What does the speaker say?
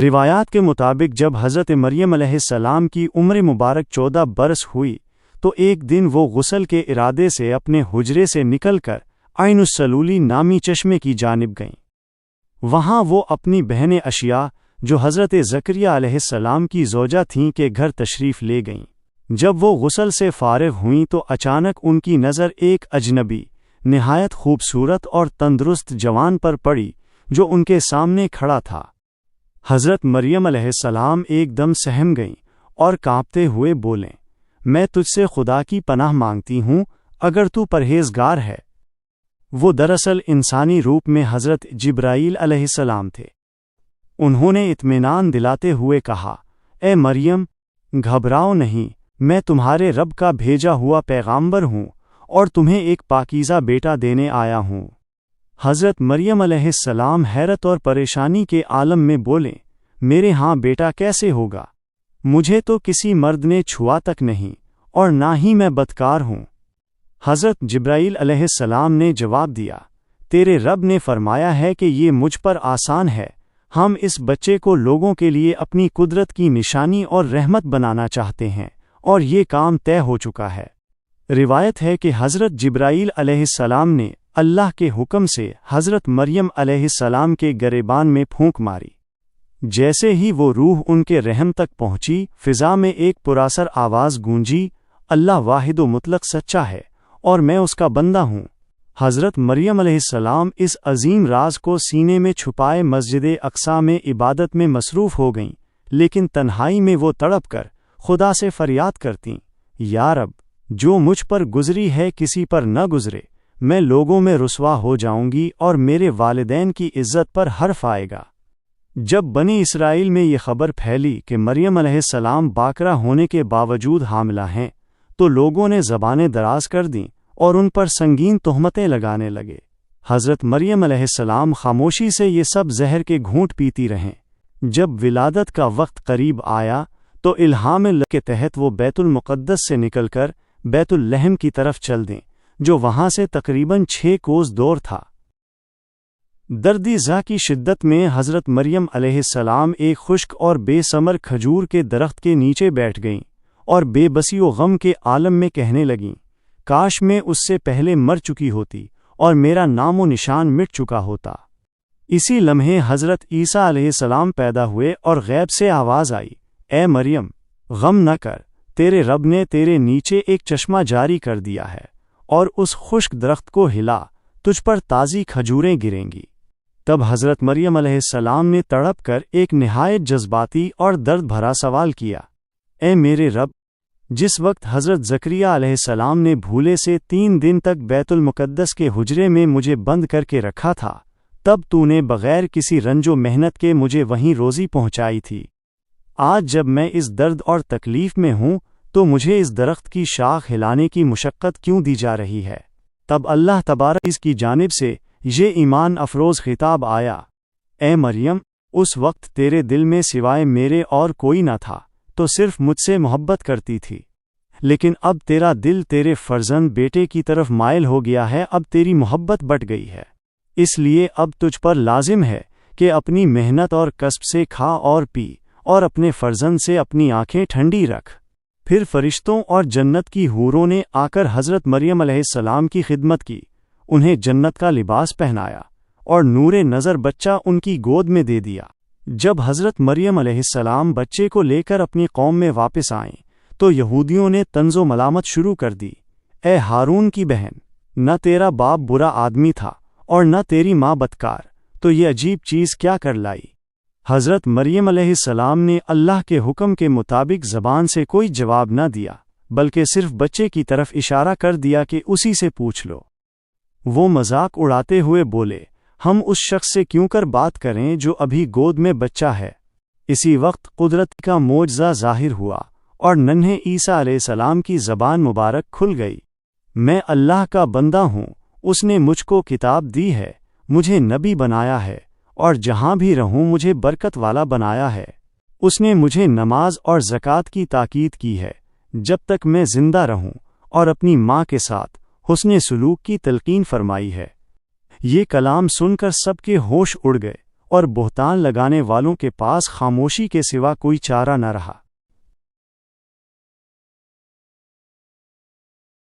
روایات کے مطابق جب حضرت مریم علیہ السلام کی عمر مبارک 14 برس ہوئی تو ایک دن وہ غسل کے ارادے سے اپنے حجرے سے نکل کر عین السلولی نامی چشمے کی جانب گئیں۔ وہاں وہ اپنی بہن اشیاء جو حضرت زکریا علیہ السلام کی زوجہ تھیں کے گھر تشریف لے گئیں۔ جب وہ غسل سے فارغ ہوئیں تو اچانک ان کی نظر ایک اجنبی نہایت خوبصورت اور تندرست جوان پر پڑی جو ان کے سامنے کھڑا تھا۔ حضرت مریم علیہ السلام ایک دم سہم گئیں اور کانپتے ہوئے بولیں، میں تجھ سے خدا کی پناہ مانگتی ہوں اگر تو پرہیزگار ہے۔ وہ دراصل انسانی روپ میں حضرت جبرائیل علیہ السلام تھے۔ انہوں نے اطمینان دلاتے ہوئے کہا، اے مریم، گھبراؤ نہیں، میں تمہارے رب کا بھیجا ہوا پیغامبر ہوں اور تمہیں ایک پاکیزہ بیٹا دینے آیا ہوں۔ حضرت مریم علیہ السلام حیرت اور پریشانی کے عالم میں بولیں، میرے ہاں بیٹا کیسے ہوگا؟ مجھے تو کسی مرد نے چھوا تک نہیں اور نہ ہی میں بدکار ہوں۔ حضرت جبرائیل علیہ السلام نے جواب دیا، تیرے رب نے فرمایا ہے کہ یہ مجھ پر آسان ہے، ہم اس بچے کو لوگوں کے لیے اپنی قدرت کی نشانی اور رحمت بنانا چاہتے ہیں اور یہ کام طے ہو چکا ہے۔ روایت ہے کہ حضرت جبرائیل علیہ السلام نے اللہ کے حکم سے حضرت مریم علیہ السلام کے گریبان میں پھونک ماری۔ جیسے ہی وہ روح ان کے رحم تک پہنچی، فضا میں ایک پراسر آواز گونجی، اللہ واحد و مطلق سچا ہے اور میں اس کا بندہ ہوں۔ حضرت مریم علیہ السلام اس عظیم راز کو سینے میں چھپائے مسجد اقصی میں عبادت میں مصروف ہو گئیں، لیکن تنہائی میں وہ تڑپ کر خدا سے فریاد کرتیں، یا رب، جو مجھ پر گزری ہے کسی پر نہ گزرے، میں لوگوں میں رسوا ہو جاؤں گی اور میرے والدین کی عزت پر حرف آئے گا۔ جب بنی اسرائیل میں یہ خبر پھیلی کہ مریم علیہ السلام باکرہ ہونے کے باوجود حاملہ ہیں تو لوگوں نے زبانیں دراز کر دیں اور ان پر سنگین تہمتیں لگانے لگے۔ حضرت مریم علیہ السلام خاموشی سے یہ سب زہر کے گھونٹ پیتی رہیں۔ جب ولادت کا وقت قریب آیا تو الہام اللہ کے تحت وہ بیت المقدس سے نکل کر بیت اللحم کی طرف چل دیں، جو وہاں سے تقریباً 6 کوس دور تھا۔ دردی زا کی شدت میں حضرت مریم علیہ السلام ایک خشک اور بے ثمر کھجور کے درخت کے نیچے بیٹھ گئیں اور بے بسی و غم کے عالم میں کہنے لگیں، کاش میں اس سے پہلے مر چکی ہوتی اور میرا نام و نشان مٹ چکا ہوتا۔ اسی لمحے حضرت عیسیٰ علیہ السلام پیدا ہوئے اور غیب سے آواز آئی، اے مریم، غم نہ کر، تیرے رب نے تیرے نیچے ایک چشمہ جاری کر دیا ہے اور اس خشک درخت کو ہلا، تجھ پر تازی کھجوریں گریں گی۔ تب حضرت مریم علیہ السلام نے تڑپ کر ایک نہایت جذباتی اور درد بھرا سوال کیا، اے میرے رب، جس وقت حضرت زکریا علیہ السلام نے بھولے سے 3 دن تک بیت المقدس کے حجرے میں مجھے بند کر کے رکھا تھا، تب تو نے بغیر کسی رنج و محنت کے مجھے وہیں روزی پہنچائی تھی۔ آج جب میں اس درد اور تکلیف میں ہوں تو مجھے اس درخت کی شاخ ہلانے کی مشقت کیوں دی جا رہی ہے؟ تب اللہ تبارک اس کی جانب سے یہ ایمان افروز خطاب آیا، اے مریم، اس وقت تیرے دل میں سوائے میرے اور کوئی نہ تھا تو صرف مجھ سے محبت کرتی تھی، لیکن اب تیرا دل تیرے فرزند بیٹے کی طرف مائل ہو گیا ہے، اب تیری محبت بٹ گئی ہے، اس لیے اب تجھ پر لازم ہے کہ اپنی محنت اور کسب سے کھا اور پی اور اپنے فرزند سے اپنی آنکھیں ٹھنڈی رکھ۔ پھر فرشتوں اور جنت کی حوروں نے آ کر حضرت مریم علیہ السلام کی خدمت کی، انہیں جنت کا لباس پہنایا اور نور نظر بچہ ان کی گود میں دے دیا۔ جب حضرت مریم علیہ السلام بچے کو لے کر اپنی قوم میں واپس آئیں تو یہودیوں نے طنز و ملامت شروع کر دی، اے ہارون کی بہن، نہ تیرا باپ برا آدمی تھا اور نہ تیری ماں بدکار، تو یہ عجیب چیز کیا کر لائی؟ حضرت مریم علیہ السلام نے اللہ کے حکم کے مطابق زبان سے کوئی جواب نہ دیا، بلکہ صرف بچے کی طرف اشارہ کر دیا کہ اسی سے پوچھ لو۔ وہ مذاق اڑاتے ہوئے بولے، ہم اس شخص سے کیوں کر بات کریں جو ابھی گود میں بچہ ہے؟ اسی وقت قدرت کا معجزہ ظاہر ہوا اور ننھے عیسیٰ علیہ السلام کی زبان مبارک کھل گئی۔ میں اللہ کا بندہ ہوں، اس نے مجھ کو کتاب دی ہے، مجھے نبی بنایا ہے اور جہاں بھی رہوں مجھے برکت والا بنایا ہے۔ اس نے مجھے نماز اور زکوٰۃ کی تاکید کی ہے جب تک میں زندہ رہوں، اور اپنی ماں کے ساتھ حسن سلوک کی تلقین فرمائی ہے۔ یہ کلام سن کر سب کے ہوش اڑ گئے اور بہتان لگانے والوں کے پاس خاموشی کے سوا کوئی چارہ نہ رہا۔